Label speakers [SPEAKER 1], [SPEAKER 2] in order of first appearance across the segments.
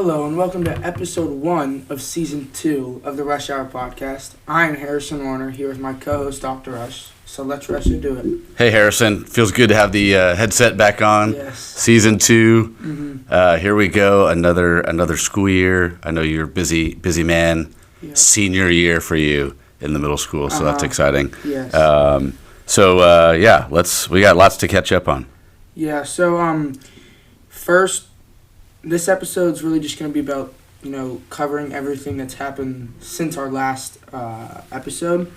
[SPEAKER 1] Hello and welcome to episode 1 of season 2 of the Rush Hour podcast. I am Harrison Warner here with my co-host Dr. Rush. So let's rush into it.
[SPEAKER 2] Hey Harrison, feels good to have the headset back on.
[SPEAKER 1] Yes.
[SPEAKER 2] Season 2. Here we go. Another school year. I know you're a busy man.
[SPEAKER 1] Yep.
[SPEAKER 2] Senior year for you in the middle school, so that's exciting.
[SPEAKER 1] Yes.
[SPEAKER 2] We got lots to catch up on.
[SPEAKER 1] Yeah. So first, this episode's really just going to be about covering everything that's happened since our last episode.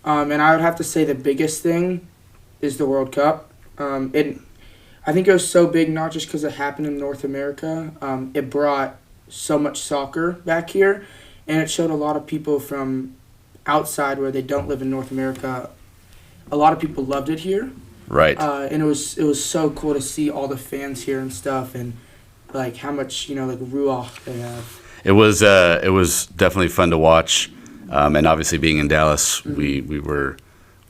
[SPEAKER 1] And I would have to say the biggest thing is the World Cup. I think it was so big not just because it happened in North America. It brought so much soccer back here, and it showed a lot of people from outside where they don't live in North America. A lot of people loved it here.
[SPEAKER 2] Right.
[SPEAKER 1] And it was so cool to see all the fans here and stuff, and like how much ruach they have. It
[SPEAKER 2] was definitely fun to watch. And obviously being in Dallas, we were,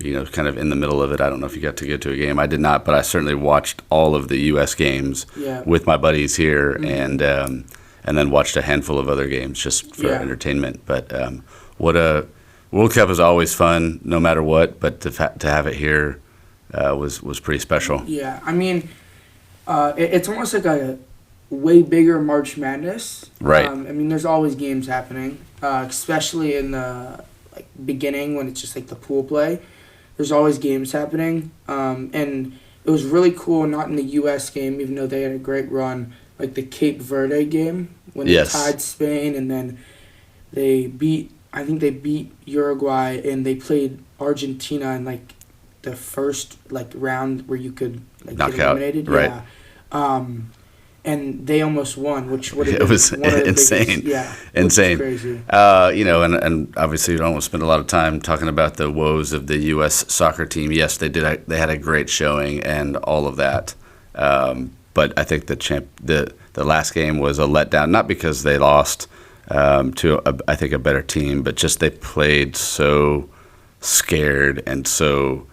[SPEAKER 2] kind of in the middle of it. I don't know if you got to get to a game. I did not, but I certainly watched all of the U.S. games with my buddies here, and then watched a handful of other games just for entertainment. But World Cup is always fun, no matter what. But to have it here was pretty special.
[SPEAKER 1] Yeah, I mean, it's almost like a way bigger March Madness.
[SPEAKER 2] Right.
[SPEAKER 1] I mean, there's always games happening, especially in the beginning when it's just like the pool play. There's always games happening, and it was really cool. Not in the U.S. game, even though they had a great run, like the Cape Verde game when they tied Spain, and then they beat Uruguay, and they played Argentina in like the first round where you could
[SPEAKER 2] knock
[SPEAKER 1] get eliminated.
[SPEAKER 2] Out. Right.
[SPEAKER 1] Yeah. And they almost won, which would have been
[SPEAKER 2] insane. Insane.
[SPEAKER 1] Crazy.
[SPEAKER 2] And obviously, we don't want to spend a lot of time talking about the woes of the U.S. soccer team. Yes, they did. They had a great showing and all of that. But I think the last game was a letdown, not because they lost to a better team, but just they played so scared and so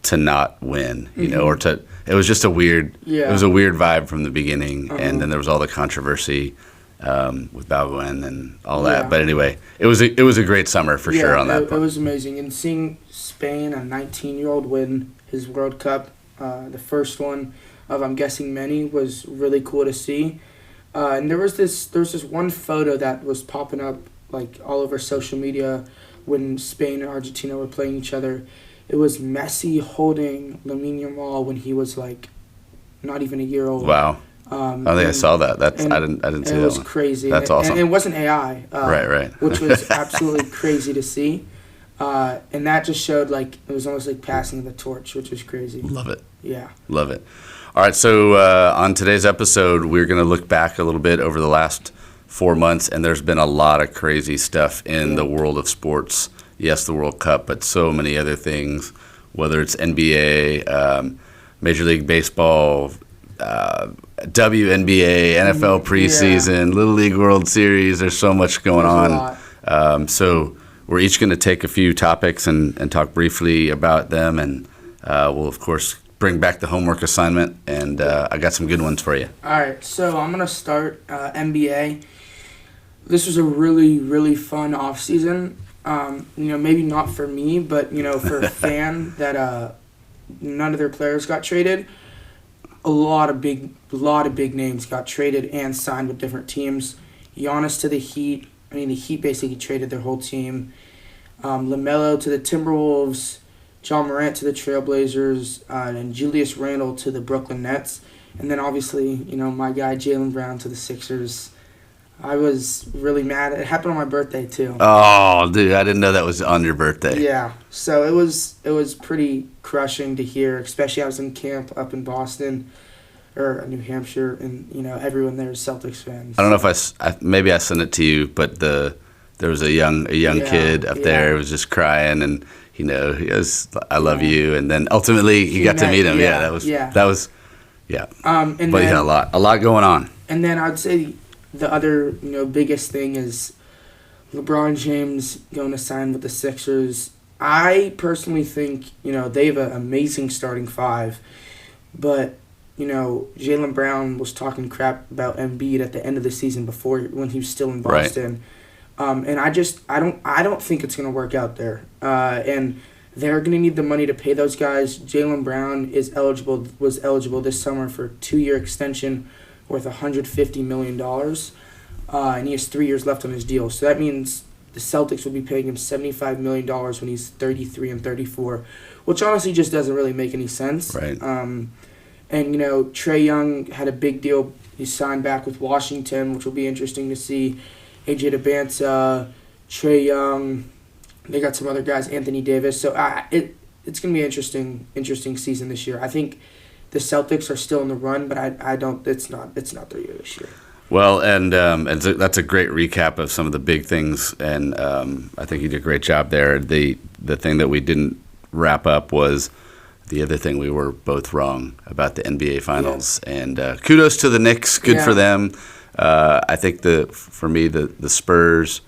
[SPEAKER 2] to not win, or to. It was just a weird. Yeah. It was a weird vibe from the beginning, and then there was all the controversy with Balbuena and all that. But anyway, it was a great summer for sure on that.
[SPEAKER 1] It was amazing, and seeing Spain, a 19-year-old, win his World Cup, the first one of I'm guessing many, was really cool to see. And there was this one photo that was popping up all over social media when Spain and Argentina were playing each other. It was Messi holding Lamine Yamal when he was not even a year old.
[SPEAKER 2] Wow! I think I saw that. I didn't see that.
[SPEAKER 1] It was
[SPEAKER 2] one.
[SPEAKER 1] crazy.
[SPEAKER 2] That's awesome.
[SPEAKER 1] And it wasn't AI.
[SPEAKER 2] Right.
[SPEAKER 1] Which was absolutely crazy to see, and that just showed it was almost like passing the torch, which was crazy.
[SPEAKER 2] Love it.
[SPEAKER 1] Yeah.
[SPEAKER 2] Love it. All right. So on today's episode, we're going to look back a little bit over the last 4 months, and there's been a lot of crazy stuff in the world of sports. Yes, the World Cup, but so many other things, whether it's NBA, Major League Baseball, WNBA, NFL preseason, Little League World Series. There's so much going on. So we're each going to take a few topics and talk briefly about them, and we'll, of course, bring back the homework assignment, and I got some good ones for you.
[SPEAKER 1] All right, so I'm going to start NBA. This was a really, really fun offseason. Maybe not for me, but, for a fan that none of their players got traded. A lot of big names got traded and signed with different teams. Giannis to the Heat. The Heat basically traded their whole team. LaMelo to the Timberwolves. John Morant to the Trailblazers. And Julius Randle to the Brooklyn Nets. And then obviously, my guy Jaylen Brown to the Sixers. I was really mad. It happened on my birthday too.
[SPEAKER 2] Oh, dude, I didn't know that was on your birthday.
[SPEAKER 1] Yeah, so it was pretty crushing to hear. Especially I was in camp up in Boston, or New Hampshire, and everyone there is Celtics fans.
[SPEAKER 2] I don't know if I sent it to you, but there was a young kid up there who was just crying, and he goes, "I love you," and then ultimately he got to meet him. That was.
[SPEAKER 1] And
[SPEAKER 2] but he had a lot going on.
[SPEAKER 1] And then I'd say the other, biggest thing is LeBron James going to sign with the Sixers. I personally think, they have an amazing starting five, but Jaylen Brown was talking crap about Embiid at the end of the season before when he was still in
[SPEAKER 2] Right.
[SPEAKER 1] Boston. And I don't think it's gonna work out there. And they're gonna need the money to pay those guys. Jaylen Brown was eligible this summer for a 2-year extension worth $150 million, and he has 3 years left on his deal. So that means the Celtics will be paying him $75 million when he's 33 and 34, which honestly just doesn't really make any sense.
[SPEAKER 2] Right.
[SPEAKER 1] And Trae Young had a big deal. He signed back with Washington, which will be interesting to see. AJ DeBanza, Trae Young, they got some other guys, Anthony Davis. So it's gonna be an interesting season this year. I think the Celtics are still in the run, but I don't. It's not their year this year.
[SPEAKER 2] Well, and that's a great recap of some of the big things, and I think you did a great job there. The thing that we didn't wrap up was the other thing we were both wrong about the NBA Finals, and kudos to the Knicks, good for them. I think for me the Spurs,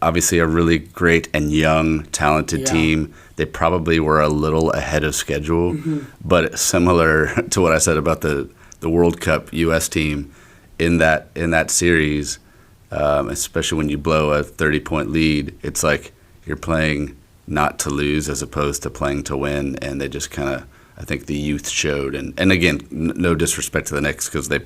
[SPEAKER 2] obviously a really great and young, talented team. They probably were a little ahead of schedule, but similar to what I said about the World Cup U.S. team. In that series, especially when you blow a 30-point lead, it's like you're playing not to lose as opposed to playing to win, and they just kind of, I think the youth showed. And again, no disrespect to the Knicks because they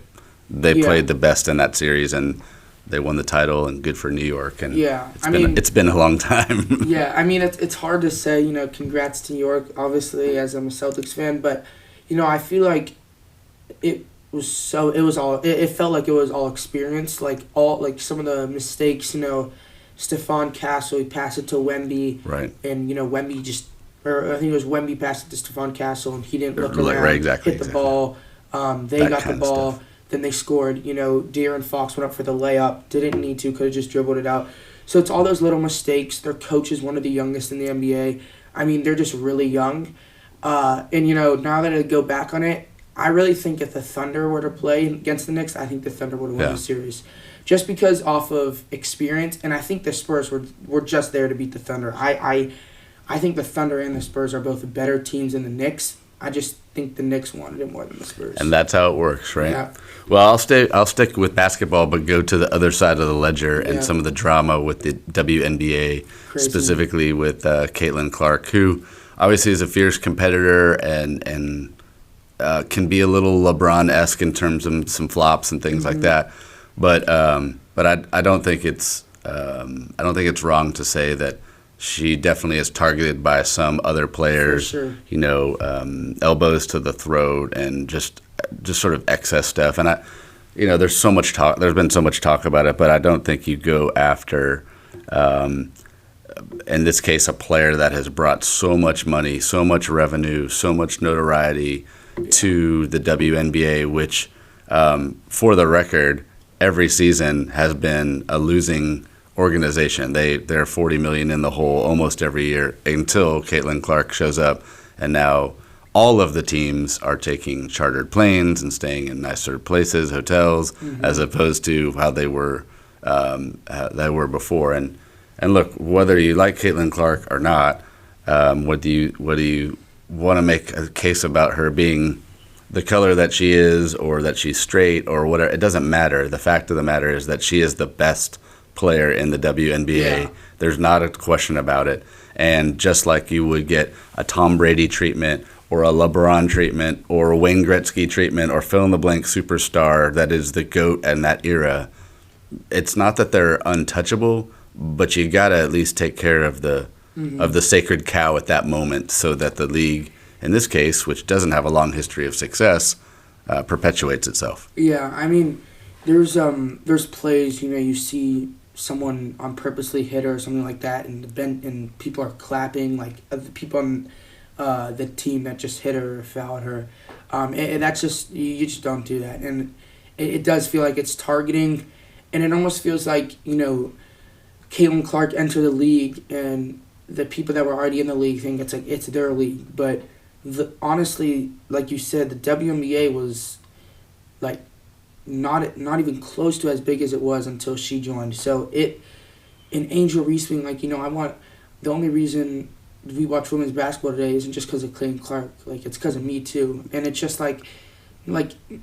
[SPEAKER 2] played the best in that series and they won the title, and good for New York. And it's been a long time.
[SPEAKER 1] Yeah, I mean it's hard to say, congrats to New York, obviously, as I'm a Celtics fan, but I feel like it felt like it was all experience, like some of the mistakes, Stephon Castle, he passed it to Wemby,
[SPEAKER 2] right,
[SPEAKER 1] and Wemby I think it was Wemby passed it to Stephon Castle, and he didn't look around, hit the ball, they got the ball, then they scored, De'Aaron Fox went up for the layup, didn't need to, could have just dribbled it out, so it's all those little mistakes. Their coach is one of the youngest in the NBA, I mean, they're just really young, and now that I go back on it, I really think if the Thunder were to play against the Knicks, I think the Thunder would have won the series. Just because off of experience, and I think the Spurs were just there to beat the Thunder. I think the Thunder and the Spurs are both better teams than the Knicks. I just think the Knicks wanted it more than the Spurs.
[SPEAKER 2] And that's how it works, right?
[SPEAKER 1] Yeah.
[SPEAKER 2] Well, I'll stick with basketball, but go to the other side of the ledger and some of the drama with the WNBA, specifically with Caitlin Clark, who obviously is a fierce competitor and can be a little LeBron-esque in terms of some flops and things like that, but I don't think it's wrong to say that she definitely is targeted by some other players.
[SPEAKER 1] For sure.
[SPEAKER 2] Elbows to the throat and just sort of excess stuff. And there's so much talk. There's been so much talk about it, but I don't think you go after. In this case, a player that has brought so much money, so much revenue, so much notoriety to the WNBA, which, for the record, every season has been a losing organization. They're $40 million in the hole almost every year until Caitlin Clark shows up, and now all of the teams are taking chartered planes and staying in nicer places, hotels, as opposed to how they were before. And look, whether you like Caitlin Clark or not, what do you want to make a case about her being the color that she is, or that she's straight, or whatever? It doesn't matter. The fact of the matter is that she is the best player in the WNBA. There's not a question about it. And just like you would get a Tom Brady treatment or a LeBron treatment or a Wayne Gretzky treatment or fill-in-the-blank superstar that is the GOAT in that era, it's not that they're untouchable, but you got to at least take care of the sacred cow at that moment, so that the league, in this case, which doesn't have a long history of success, perpetuates itself.
[SPEAKER 1] Yeah, I mean, there's plays, you see someone on purposely hit her or something like that, and people are clapping, like the people on the team that just hit her or fouled her. And that's just, you just don't do that. And it does feel like it's targeting, and it almost feels like, Caitlin Clark entered the league, and the people that were already in the league think it's like it's their league. But honestly, like you said, the WNBA was like not even close to as big as it was until she joined. So in Angel Reese being like, the only reason we watch women's basketball today isn't just because of Clayton Clark. Like, it's because of me too. And it's just like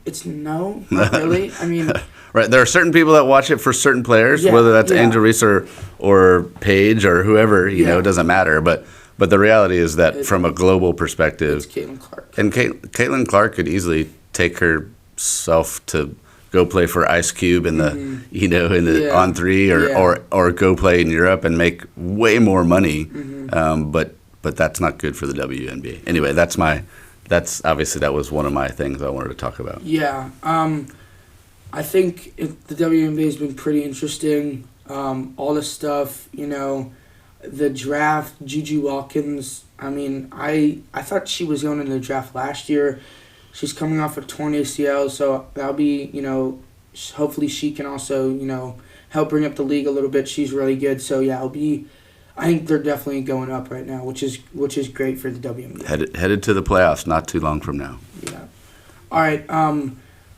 [SPEAKER 1] it's no, not really. I mean,
[SPEAKER 2] right. There are certain people that watch it for certain players,
[SPEAKER 1] Yeah,
[SPEAKER 2] whether that's
[SPEAKER 1] yeah.
[SPEAKER 2] Angel Reese or Paige or whoever. You know,
[SPEAKER 1] Yeah.
[SPEAKER 2] it doesn't matter. But the reality is that
[SPEAKER 1] It-
[SPEAKER 2] from a global perspective,
[SPEAKER 1] it's Caitlin Clark.
[SPEAKER 2] and Caitlin Clark could easily take herself to go play for Ice Cube in the
[SPEAKER 1] Yeah.
[SPEAKER 2] on three
[SPEAKER 1] Yeah.
[SPEAKER 2] or go play in Europe and make way more money. But that's not good for the WNBA. Anyway, that's obviously that was one of my things I wanted to talk about.
[SPEAKER 1] Yeah, I think the WNBA has been pretty interesting. All the stuff, the draft, Juju Watkins. I mean, I thought she was going in the draft last year. She's coming off a torn ACL, so that'll be, hopefully she can also, help bring up the league a little bit. She's really good, so yeah, I think they're definitely going up right now, which is great for the WNBA.
[SPEAKER 2] Headed to the playoffs not too long from now.
[SPEAKER 1] Yeah. All right.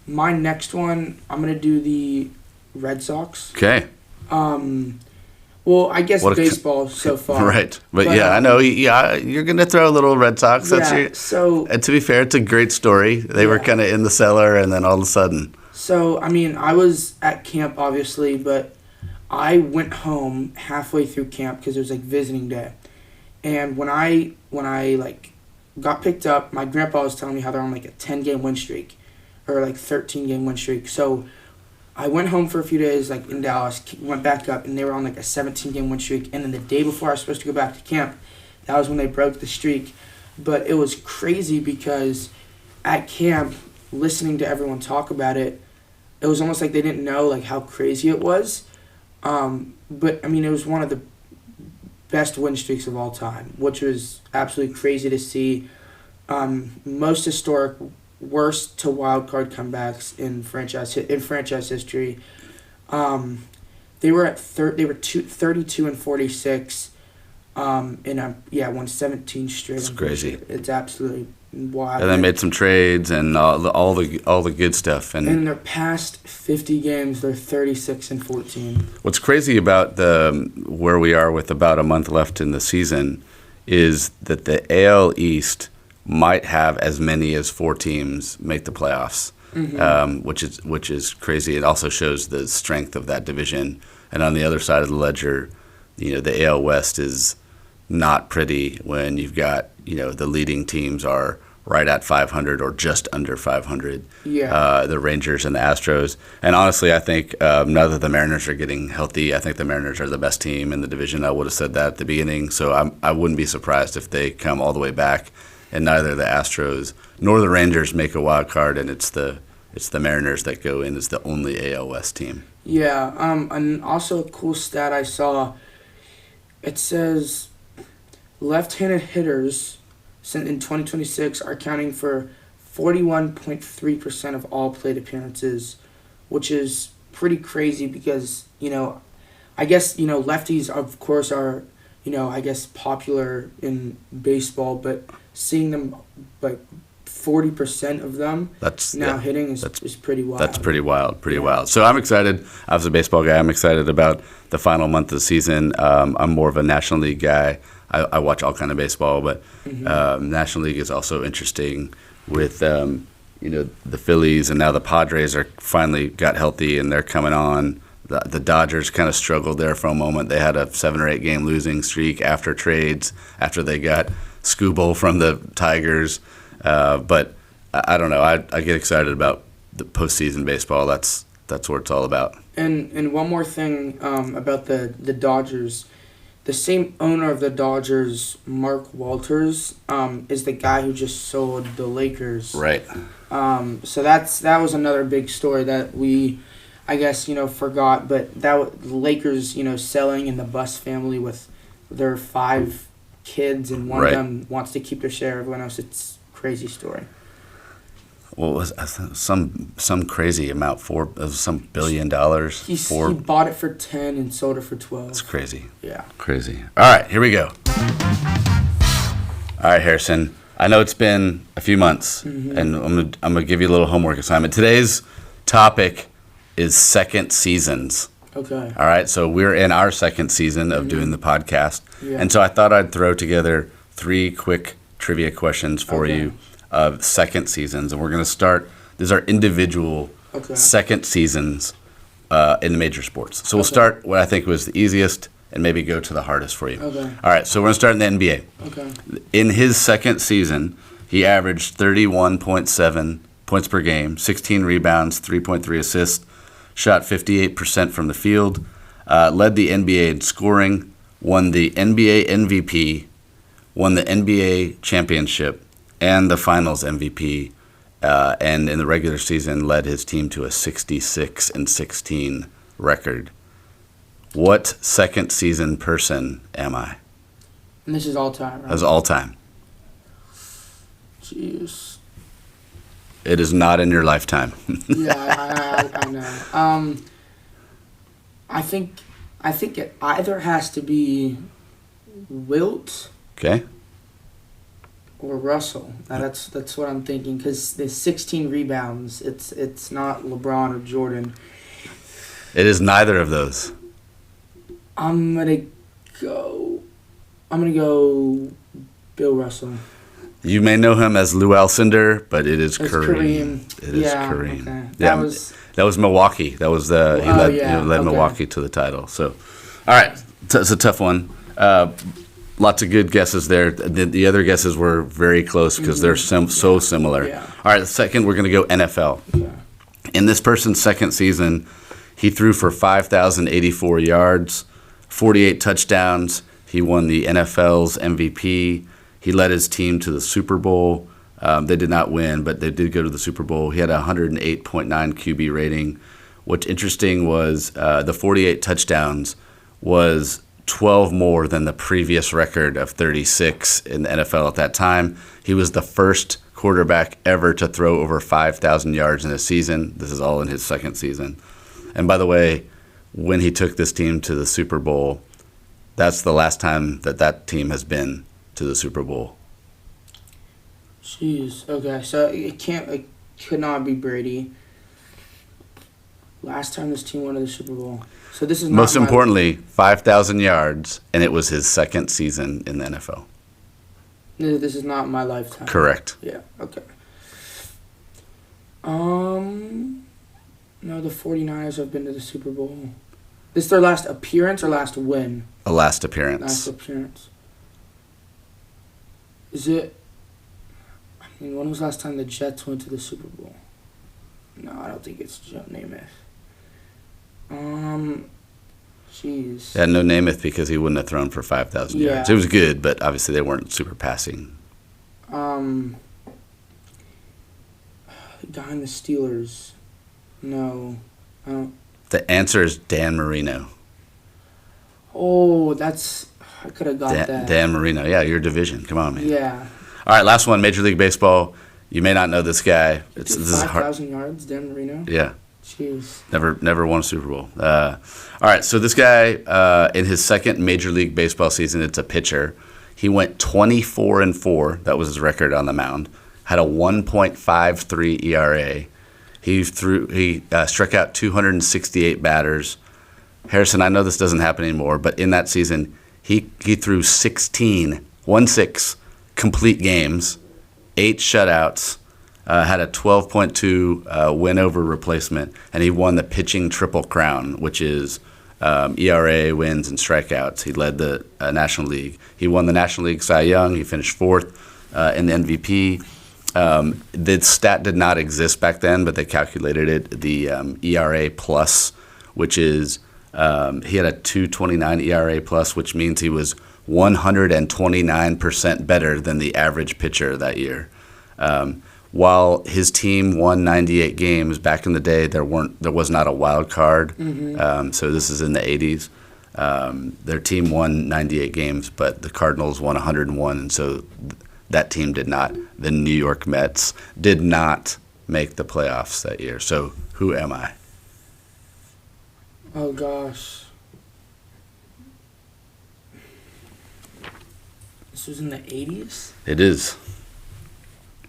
[SPEAKER 1] My next one, I'm gonna do the Red Sox.
[SPEAKER 2] Okay.
[SPEAKER 1] Well, I guess
[SPEAKER 2] What a
[SPEAKER 1] baseball so far.
[SPEAKER 2] Right. But yeah, I know. Yeah, you're going to throw a little Red Sox. That's
[SPEAKER 1] Yeah. So
[SPEAKER 2] and to be fair, it's a great story. They were
[SPEAKER 1] Yeah.
[SPEAKER 2] kind of in the cellar, and then all of a sudden.
[SPEAKER 1] I mean, I was at camp obviously, but I went home halfway through camp because it was like visiting day, and when I like got picked up, my grandpa was telling me how they're on like a 10-game win streak, or like 13-game win streak. So I went home for a few days, like in Dallas, went back up, and they were on like a 17-game win streak. And then the day before I was supposed to go back to camp, that was when they broke the streak. But it was crazy because at camp, listening to everyone talk about it, it was almost like they didn't know like how crazy it was. But I mean, it was one of the best win streaks of all time, which was absolutely crazy to see. Most historic, worst to wild card comebacks in franchise history. They were at 32 and 46. Won 17 straight.
[SPEAKER 2] It's crazy.
[SPEAKER 1] It's absolutely wild.
[SPEAKER 2] And they made some trades and all the good stuff.
[SPEAKER 1] And in their past 50 games, they're 36 and 14.
[SPEAKER 2] What's crazy about where we are with about a month left in the season is that the AL East might have as many as 4 teams make the playoffs, which is crazy. It also shows the strength of that division. And on the other side of the ledger, the AL West is not pretty when you've got the leading teams are right at 500 or just under 500.
[SPEAKER 1] Yeah.
[SPEAKER 2] The Rangers and the Astros. And honestly, I think now that the Mariners are getting healthy, I think the Mariners are the best team in the division. I would have said that at the beginning. So I wouldn't be surprised if they come all the way back and neither the Astros nor the Rangers make a wild card, and it's the Mariners that go in as the only AL West team.
[SPEAKER 1] Yeah. And also a cool stat I saw. It says left-handed hitters in 2026 are accounting for 41.3% of all plate appearances, which is pretty crazy because, I guess, lefties, of course, are, I guess, popular in baseball, but seeing them, like, 40% of them hitting is pretty wild.
[SPEAKER 2] That's pretty wild. So I'm excited. I was a baseball guy. I'm excited about the final month of the season. I'm more of a National League guy. I watch all kind of baseball, but National League is also interesting with the Phillies, and now the Padres are finally got healthy and they're coming on. The Dodgers kind of struggled there for a moment. They had a 7 or 8 game losing streak after trades, after they got Skubal from the Tigers. But I don't know. I get excited about the postseason baseball. That's what it's all about.
[SPEAKER 1] And one more thing about the Dodgers. The same owner of the Dodgers, Mark Walters, is the guy who just sold the Lakers.
[SPEAKER 2] Right.
[SPEAKER 1] So that was another big story that we, I guess, forgot. But the Lakers, selling, and the Buss family with their 5 kids, and one of them wants to keep their share. Everyone else, it's a crazy story.
[SPEAKER 2] Well, it was some crazy amount some $1 billion.
[SPEAKER 1] He bought it for 10 and sold it for 12.
[SPEAKER 2] It's crazy.
[SPEAKER 1] Yeah.
[SPEAKER 2] Crazy. All right, here we go. All right, Harrison. I know it's been a few months, and I'm gonna give you a little homework assignment. Today's topic is second seasons.
[SPEAKER 1] Okay.
[SPEAKER 2] All right, so we're in our second season of doing the podcast.
[SPEAKER 1] Yeah.
[SPEAKER 2] And so I thought I'd throw together 3 quick trivia questions for
[SPEAKER 1] Okay.
[SPEAKER 2] you of second seasons. And we're going to start, these are individual
[SPEAKER 1] Okay.
[SPEAKER 2] second seasons in major sports. So we'll
[SPEAKER 1] Okay.
[SPEAKER 2] start what I think was the easiest and maybe go to the hardest for you.
[SPEAKER 1] Okay.
[SPEAKER 2] All right, so we're going to start in the NBA.
[SPEAKER 1] Okay.
[SPEAKER 2] In his second season, he averaged 31.7 points per game, 16 rebounds, 3.3 assists, shot 58% from the field, led the NBA in scoring, won the NBA MVP, won the NBA championship, and the Finals MVP, and in the regular season led his team to a 66-16 record. What second season person am I?
[SPEAKER 1] And this is all time, right?
[SPEAKER 2] As all time.
[SPEAKER 1] Jeez.
[SPEAKER 2] It is not in your lifetime.
[SPEAKER 1] Yeah, I know. I think it either has to be Wilt
[SPEAKER 2] Okay?
[SPEAKER 1] or Russell. Now that's what I'm thinking because the 16 rebounds. It's not LeBron or Jordan.
[SPEAKER 2] It is neither of those.
[SPEAKER 1] I'm gonna go Bill Russell.
[SPEAKER 2] You may know him as Lou Alcindor, but it is
[SPEAKER 1] It's
[SPEAKER 2] Kareem. It is
[SPEAKER 1] Yeah,
[SPEAKER 2] Kareem.
[SPEAKER 1] okay.
[SPEAKER 2] Yeah, that was Milwaukee. That was he led
[SPEAKER 1] okay.
[SPEAKER 2] Milwaukee to the title. So, all right, it's a tough one. Lots of good guesses there. The other guesses were very close because they're so similar.
[SPEAKER 1] Yeah.
[SPEAKER 2] All right, the second we're going to go NFL.
[SPEAKER 1] Okay.
[SPEAKER 2] In this person's second season, he threw for 5,084 yards, 48 touchdowns. He won the NFL's MVP. He led his team to the Super Bowl. They did not win, but they did go to the Super Bowl. He had a 108.9 QB rating. What's interesting was the 48 touchdowns was 12 more than the previous record of 36 in the NFL at that time. He was the first quarterback ever to throw over 5,000 yards in a season. This is all in his second season. And by the way, when he took this team to the Super Bowl, that's the last time that team has been to the Super Bowl.
[SPEAKER 1] Jeez. Okay, so it could not be Brady. Last time this team went to the Super Bowl. So this is not
[SPEAKER 2] Most
[SPEAKER 1] my-
[SPEAKER 2] importantly, 5,000 yards, and it was his second season in the NFL.
[SPEAKER 1] This is not my lifetime.
[SPEAKER 2] Correct.
[SPEAKER 1] Yeah. Okay. No, the 49ers have been to the Super Bowl. This is their last appearance or last win?
[SPEAKER 2] A last appearance.
[SPEAKER 1] Last appearance. Is it? I mean, when was the last time the Jets went to the Super Bowl? No, I don't think it's Joe Namath. Jeez.
[SPEAKER 2] Yeah, no Namath because he wouldn't have thrown for 5,000
[SPEAKER 1] Yeah.
[SPEAKER 2] yards. It was good, but obviously they weren't super passing.
[SPEAKER 1] The guy in the Steelers. No, I don't.
[SPEAKER 2] The answer is Dan Marino.
[SPEAKER 1] Oh, I could have got that.
[SPEAKER 2] Dan Marino. Yeah, your division. Come on, man.
[SPEAKER 1] Yeah.
[SPEAKER 2] All right, last one, Major League Baseball. You may not know this guy. This is hard.
[SPEAKER 1] 5,000 yards, Dan Marino.
[SPEAKER 2] Yeah.
[SPEAKER 1] Jeez.
[SPEAKER 2] Never won a Super Bowl. All right, so this guy, in his second Major League Baseball season, it's a pitcher. He went 24-4. That was his record on the mound. Had a 1.53 ERA. He struck out 268 batters. Harrison, I know this doesn't happen anymore, but in that season, he threw 16 complete games, 8 shutouts, had a 12.2 win over replacement, and he won the pitching triple crown, which is ERA, wins, and strikeouts. He led the National League. He won the National League Cy Young. He finished 4th in the MVP. The stat did not exist back then, but they calculated it. The ERA plus, which is he had a 2.29 ERA plus, which means he was 129% better than the average pitcher that year. While his team won 98 games back in the day, there was not a wild card. So this is in the 80s. Their team won 98 games, but the Cardinals won 101, and so that team did not. The New York Mets did not make the playoffs that year. So who am I?
[SPEAKER 1] Oh, gosh. This was in the 80s?
[SPEAKER 2] It is.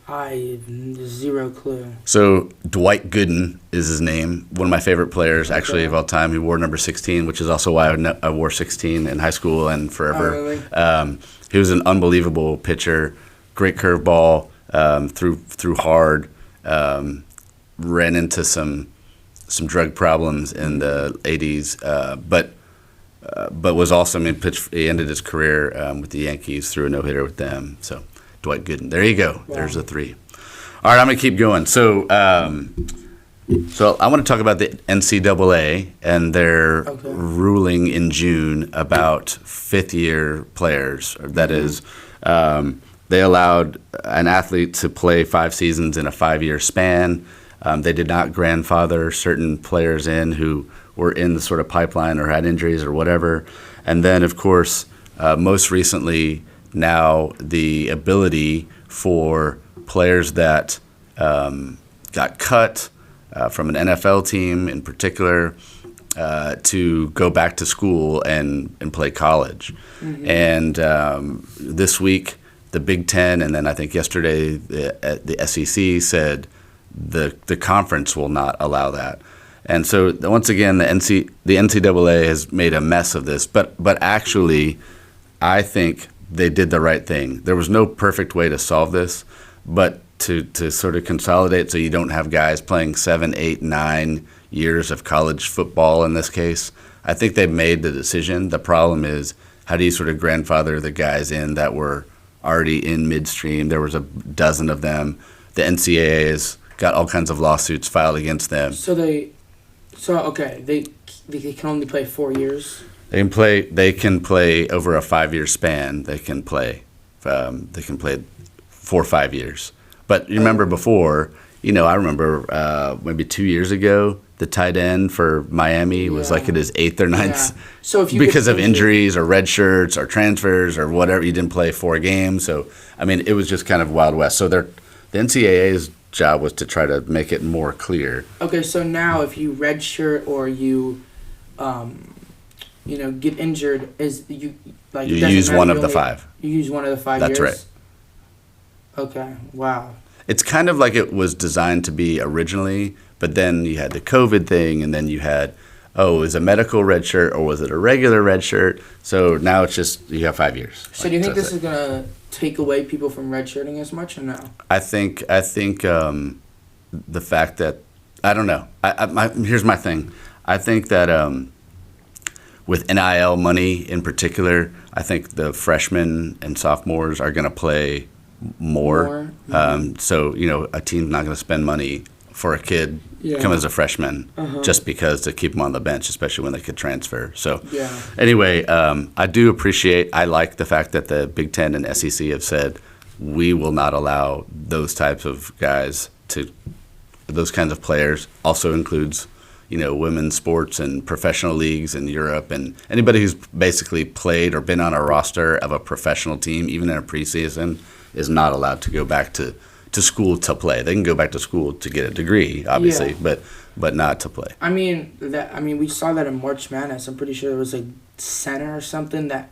[SPEAKER 1] I have zero clue.
[SPEAKER 2] So Dwight Gooden is his name. One of my favorite players, actually,
[SPEAKER 1] Okay.
[SPEAKER 2] of all time. He wore number 16, which is also why I wore 16 in high school and forever.
[SPEAKER 1] Oh, really?
[SPEAKER 2] He was an unbelievable pitcher, great curveball, threw hard, ran into some drug problems in the 80s, but was awesome. He ended his career with the Yankees, threw a no-hitter with them. So Dwight Gooden. There you go.
[SPEAKER 1] Wow.
[SPEAKER 2] There's the three. All right, I'm going to keep going. So I want to talk about the NCAA and their
[SPEAKER 1] Okay.
[SPEAKER 2] ruling in June about fifth-year players. That is, they allowed an athlete to play 5 seasons in a 5-year span. They did not grandfather certain players in who were in the sort of pipeline or had injuries or whatever. And then, of course, most recently, now the ability for players that got cut from an NFL team in particular to go back to school and play college. And this week, the Big Ten, and then I think yesterday the SEC said the conference will not allow that. And so once again, the NCAA has made a mess of this, but actually, I think they did the right thing. There was no perfect way to solve this, but to sort of consolidate so you don't have guys playing 7, 8, 9 years of college football in this case, I think they made the decision. The problem is, how do you sort of grandfather the guys in that were already in midstream? There was a dozen of them. The NCAA has got all kinds of lawsuits filed against them.
[SPEAKER 1] They can only play 4 years.
[SPEAKER 2] They can play over a 5-year span. They can play 4 or 5 years. But you remember before, I remember maybe 2 years ago, the tight end for Miami was like in his 8th or 9th.
[SPEAKER 1] Yeah. So if you
[SPEAKER 2] because
[SPEAKER 1] get
[SPEAKER 2] of injuries or red shirts or transfers or whatever, you didn't play 4 games. So, I mean, it was just kind of Wild West. So the NCAA's job was to try to make it more clear.
[SPEAKER 1] Okay, so now if you redshirt or you, get injured,
[SPEAKER 2] You use one of the 5.
[SPEAKER 1] You use one of the 5
[SPEAKER 2] That's
[SPEAKER 1] years?
[SPEAKER 2] right.
[SPEAKER 1] Okay, wow.
[SPEAKER 2] It's kind of like it was designed to be originally, but then you had the COVID thing, and then you had, is a medical red shirt or was it a regular red shirt? So now it's just you have 5 years.
[SPEAKER 1] So do you think this is going to take away people from redshirting as much or no?
[SPEAKER 2] I think the fact that I don't know. Here's my thing. I think that with NIL money in particular, I think the freshmen and sophomores are going to play more. So a team's not going to spend money for a kid come as a freshman just because to keep them on the bench, especially when they could transfer. So anyway, I like the fact that the Big Ten and SEC have said we will not allow those types of guys those kinds of players. Also includes women's sports and professional leagues in Europe, and anybody who's basically played or been on a roster of a professional team, even in a preseason, is not allowed to go back to school to play. They can go back to school to get a degree, obviously, but not to play.
[SPEAKER 1] I mean, we saw that in March Madness. I'm pretty sure there was a center or something that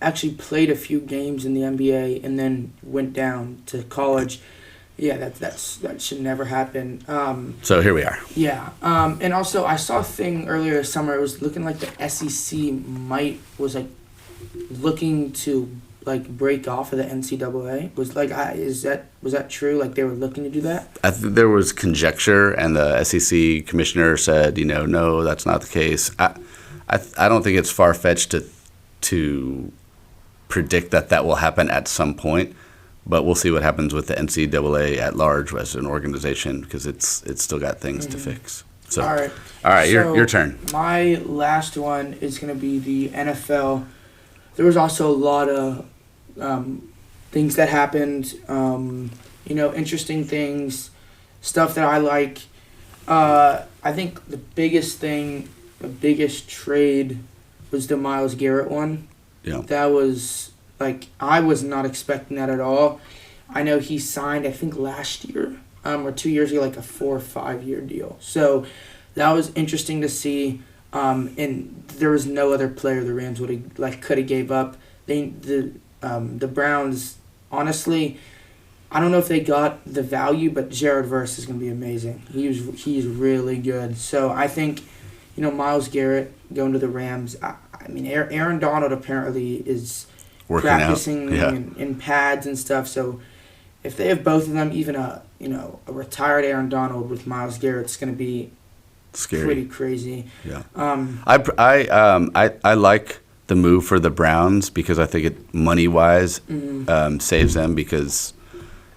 [SPEAKER 1] actually played a few games in the NBA and then went down to college. Yeah, that should never happen.
[SPEAKER 2] So here we are.
[SPEAKER 1] Yeah, and also I saw a thing earlier this summer. It was looking like the SEC was looking to break off of the NCAA. Was that true? Like they were looking to do that?
[SPEAKER 2] I think there was conjecture, and the SEC commissioner said, no, that's not the case. I don't think it's far fetched to predict that will happen at some point. But we'll see what happens with the NCAA at large as an organization because it's still got things to fix. So, all right,
[SPEAKER 1] so
[SPEAKER 2] your turn.
[SPEAKER 1] My last one is going to be the NFL. There was also a lot of things that happened, interesting things, stuff that I like. I think the biggest trade was the Myles Garrett one.
[SPEAKER 2] Yeah.
[SPEAKER 1] That was... I was not expecting that at all. I know he signed, I think last year, or 2 years ago, a 4 or 5 year deal. So that was interesting to see. And there was no other player the Rams could have gave up. The Browns, honestly, I don't know if they got the value, but Jared Verse is going to be amazing. He's really good. So I think, Myles Garrett going to the Rams. I mean, Aaron Donald apparently is
[SPEAKER 2] Working
[SPEAKER 1] practicing
[SPEAKER 2] out. Yeah.
[SPEAKER 1] in pads and stuff. So if they have both of them, even a retired Aaron Donald with Myles Garrett, it's going to be
[SPEAKER 2] Scary.
[SPEAKER 1] pretty crazy.
[SPEAKER 2] Yeah.
[SPEAKER 1] Um,
[SPEAKER 2] I like the move for the Browns because I think it money wise saves them because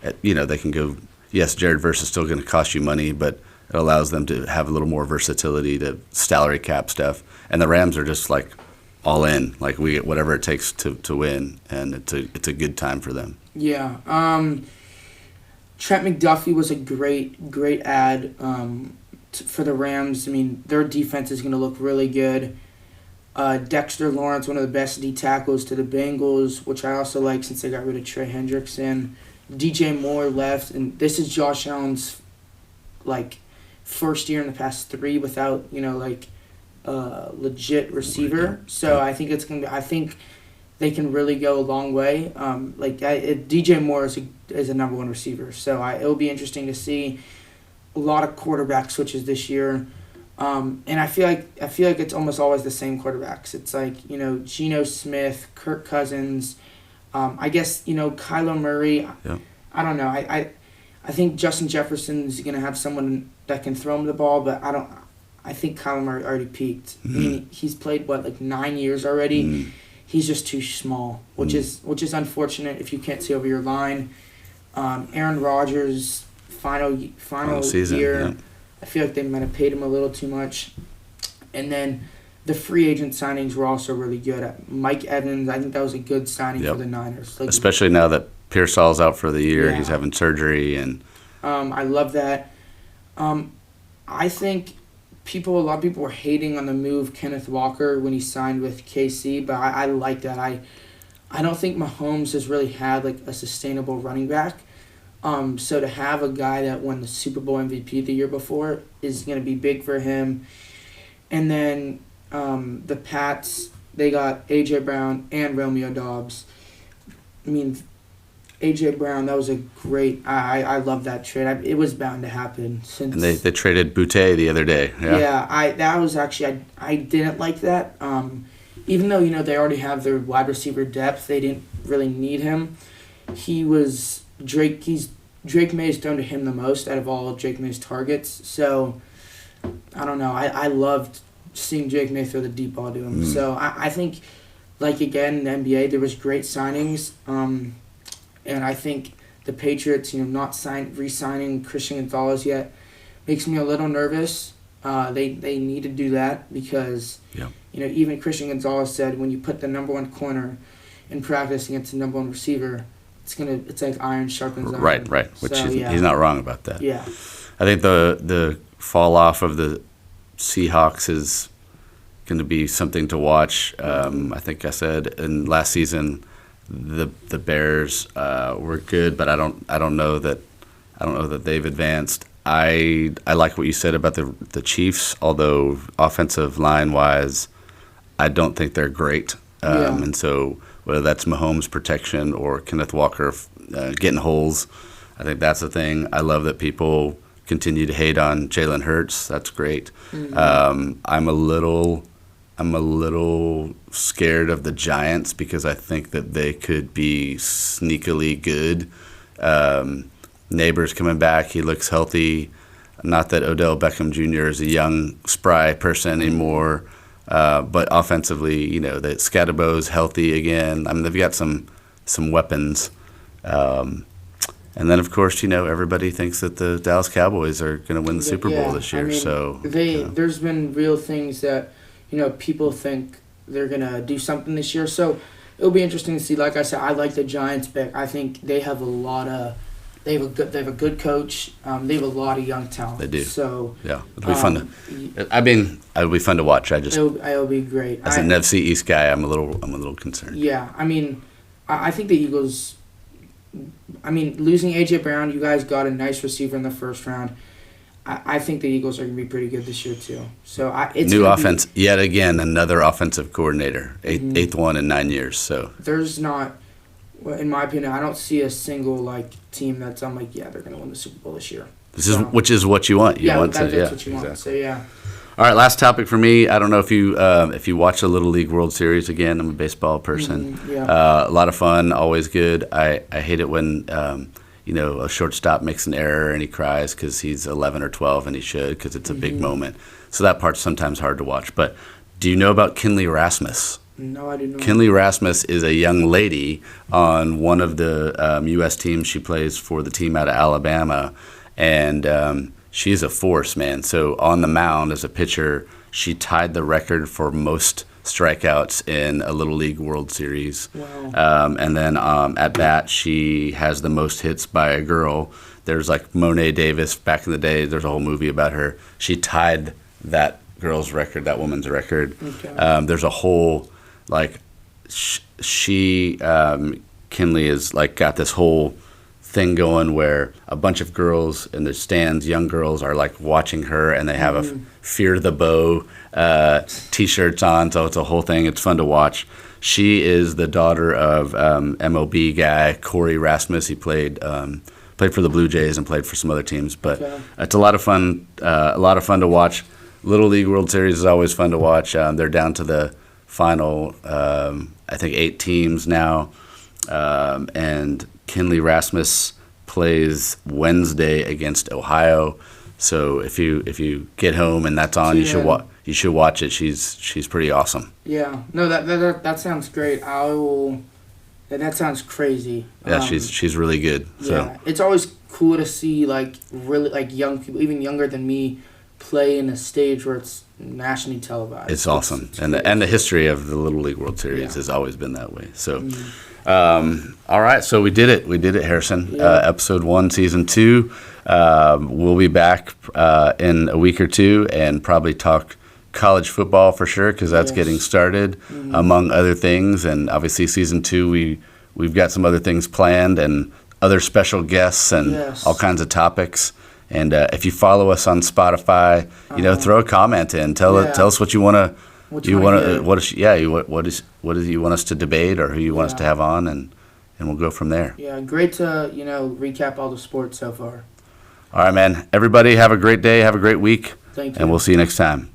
[SPEAKER 2] they can go. Yes, Jared Verse is still going to cost you money, but it allows them to have a little more versatility to salary cap stuff. And the Rams are just like all in, like we get whatever it takes to win, and it's a good time for them.
[SPEAKER 1] Yeah. Trent McDuffie was a great ad for the Rams. I mean, their defense is going to look really good. Dexter Lawrence, one of the best D tackles to the Bengals, which I also like since they got rid of Trey Hendrickson. DJ Moore left, and this is Josh Allen's first year in the past 3 without legit receiver. So I think I think they can really go a long way. DJ Moore is a number 1 receiver, so it'll be interesting to see a lot of quarterback switches this year. And I feel like it's almost always the same quarterbacks. It's like Geno Smith, Kirk Cousins, I guess Kyler Murray.
[SPEAKER 2] Yeah.
[SPEAKER 1] I don't know. I think Justin Jefferson's gonna have someone that can throw him the ball, but I think Kyler Murray already peaked.
[SPEAKER 2] Mm-hmm.
[SPEAKER 1] I mean, he's played 9 years already.
[SPEAKER 2] Mm.
[SPEAKER 1] He's just too small, which is unfortunate if you can't see over your line. Aaron Rodgers final
[SPEAKER 2] season,
[SPEAKER 1] year.
[SPEAKER 2] yeah.
[SPEAKER 1] I feel like they might have paid him a little too much. And then the free agent signings were also really good. Mike Evans, I think that was a good signing for the Niners.
[SPEAKER 2] Especially now that Pearsall's out for the year,
[SPEAKER 1] Yeah.
[SPEAKER 2] he's having surgery, and
[SPEAKER 1] I love that. I think a lot of people were hating on the move Kenneth Walker when he signed with KC, but I like that. I don't think Mahomes has really had a sustainable running back. So to have a guy that won the Super Bowl MVP the year before is going to be big for him. And then the Pats, they got A.J. Brown and Romeo Doubs. I mean, A.J. Brown, that was a great... I love that trade. It was bound to happen. Since
[SPEAKER 2] they traded Boutte the other day. Yeah,
[SPEAKER 1] that was actually... I didn't like that. Even though, they already have their wide receiver depth, they didn't really need him. He was... Drake May's thrown to him the most out of all of Drake May's targets. So, I don't know. I loved seeing Drake May throw the deep ball to him. So, I think, again, in the NBA, there was great signings. And I think the Patriots, not re-signing Christian Gonzalez yet makes me a little nervous. They need to do that because, even Christian Gonzalez said when you put the number 1 corner in practice against the number 1 receiver, it's like iron sharpens iron.
[SPEAKER 2] Right. Which he's not wrong about that.
[SPEAKER 1] Yeah.
[SPEAKER 2] I think the fall off of the Seahawks is going to be something to watch. I think I said in last season the Bears were good, but I don't know that they've advanced. I like what you said about the Chiefs, although offensive line wise, I don't think they're great. And so whether that's Mahomes' protection or Kenneth Walker getting holes, I think that's the thing. I love that people continue to hate on Jalen Hurts. That's great. Mm-hmm. I'm a little scared of the Giants because I think that they could be sneakily good. Neighbors coming back. He looks healthy. Not that Odell Beckham Jr. is a young, spry person anymore. But offensively, that Scatterbo's healthy again. I mean, they've got some weapons. And then, of course, everybody thinks that the Dallas Cowboys are going to win the Super Bowl this year.
[SPEAKER 1] There's been real things that, people think they're going to do something this year. So it'll be interesting to see. Like I said, I like the Giants pick. I think they have They have a good coach. They have a lot of young talent.
[SPEAKER 2] They do.
[SPEAKER 1] So
[SPEAKER 2] yeah, it'll be fun to. It'll be fun to watch.
[SPEAKER 1] It'll be great.
[SPEAKER 2] As an NFC East guy, I'm a little concerned.
[SPEAKER 1] Yeah, I think the Eagles. Losing A.J. Brown, you guys got a nice receiver in the first round. I think the Eagles are going to be pretty good this year too. So it's
[SPEAKER 2] new offense yet again. Another offensive coordinator, eighth one in 9 years. So
[SPEAKER 1] there's not Well, in my opinion, I don't see a single like team that's I'm like, yeah, they're gonna win the Super Bowl this year.
[SPEAKER 2] Which is what you want.
[SPEAKER 1] Yeah,
[SPEAKER 2] want
[SPEAKER 1] that's
[SPEAKER 2] to,
[SPEAKER 1] what you want.
[SPEAKER 2] exactly.
[SPEAKER 1] So yeah.
[SPEAKER 2] All right, last topic for me. I don't know if you watch the Little League World Series again. I'm a baseball person.
[SPEAKER 1] Yeah.
[SPEAKER 2] A lot of fun, always good. I hate it when a shortstop makes an error and he cries because he's 11 or 12 and he should because it's a big moment. So that part's sometimes hard to watch. But do you know about Kinley Rasmus?
[SPEAKER 1] No, I didn't know.
[SPEAKER 2] Kinley Rasmus is a young lady on one of the U.S. teams. She plays for the team out of Alabama, and she's a force, man. So on the mound as a pitcher, she tied the record for most strikeouts in a Little League World Series.
[SPEAKER 1] Wow.
[SPEAKER 2] And then at bat, she has the most hits by a girl. There's like Monet Davis back in the day. There's a whole movie about her. She tied that girl's record, that woman's record.
[SPEAKER 1] Okay.
[SPEAKER 2] There's a whole Kinley is like got this whole thing going where a bunch of girls in the stands, young girls, are like watching her, and they have a Fear the Bow t-shirts on, so it's a whole thing. It's fun to watch. She is the daughter of MLB guy Corey Rasmus. He played for the Blue Jays and played for some other teams, but it's a lot of fun. A lot of fun to watch. Little League World Series is always fun to watch. They're down to the final, I think 8 teams now, and Kinley Rasmus plays Wednesday against Ohio. So if you get home and that's on, you should watch it. She's pretty awesome.
[SPEAKER 1] Yeah. No, that sounds great. I will. That sounds crazy.
[SPEAKER 2] Yeah, she's really good. So.
[SPEAKER 1] Yeah, it's always cool to see like really like young people, even younger than me, play in a stage where it's nationally televised.
[SPEAKER 2] It's awesome, and the history of the Little League World Series has always been that way. So. All right, so we did it, Harrison.
[SPEAKER 1] Yeah.
[SPEAKER 2] Episode 1, Season 2. We'll be back in a week or two and probably talk college football for sure because that's getting started, among other things. And obviously, Season 2, we've got some other things planned and other special guests and all kinds of topics. And if you follow us on Spotify, throw a comment in. Tell us what you want to. What do you want us to debate or who you want us to have on, and we'll go from there.
[SPEAKER 1] Yeah, great to recap all the sports so far.
[SPEAKER 2] All right, man. Everybody have a great day, have a great week.
[SPEAKER 1] Thank you.
[SPEAKER 2] And we'll see you next time.